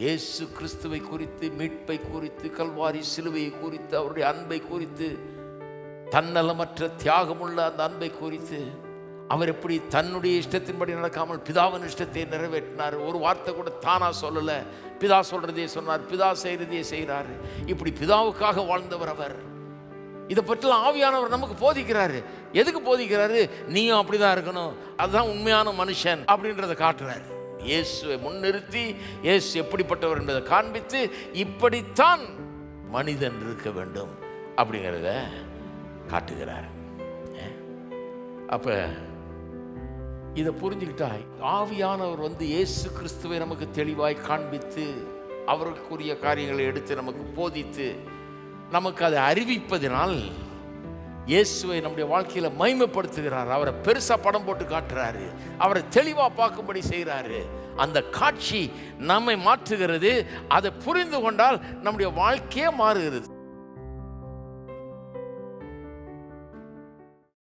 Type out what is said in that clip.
இயேசு கிறிஸ்துவை குறித்து, மீட்பை குறித்து, கல்வாரி சிலுவையை குறித்து, அவருடைய அன்பை குறித்து, தன்னலமற்ற தியாகமுள்ள அந்த அன்பை குறித்து, அவர் எப்படி தன்னுடைய இஷ்டத்தின்படி நடக்காமல் பிதாவின் இஷ்டத்தை நிறைவேற்றினார். ஒரு வார்த்தை கூட தானா சொல்லலை, பிதா சொல்றதே சொன்னார், பிதா செய்கிறதே செய்கிறார். இப்படி பிதாவுக்காக வாழ்ந்தவர் அவர். இதை பற்றிலாம் ஆவியானவர் நமக்கு போதிக்கிறாரு. எதுக்கு போதிக்கிறாரு? நீயும் அப்படிதான் இருக்கணும், அதுதான் உண்மையான மனுஷன் அப்படின்றத காட்டுறாரு. இயேசுவை முன்னிறுத்தி இயேசு எப்படிப்பட்டவர் என்பதை காண்பித்து, இப்படித்தான் மனிதன் இருக்க வேண்டும் அப்படிங்கிறத காட்டுகிறார். அப்ப இதை புரிஞ்சுக்கிட்டா ஆவியானவர் இயேசு கிறிஸ்துவை நமக்கு தெளிவாய் காண்பித்து, அவருக்குரிய காரியங்களை எடுத்து நமக்கு போதித்து, நமக்கு அதை அறிவிப்பதினால் இயேசுவை நம்முடைய வாழ்க்கையில மகிமைப்படுத்துகிறார். அவரை பெருசா படம் போட்டு காட்டுறாரு, அவரை தெளிவா பார்க்கும்படி செய்கிறாரு. அந்த காட்சி நம்மை மாற்றுகிறது. அதை புரிந்து கொண்டால் நம்முடைய வாழ்க்கையே மாறுகிறது.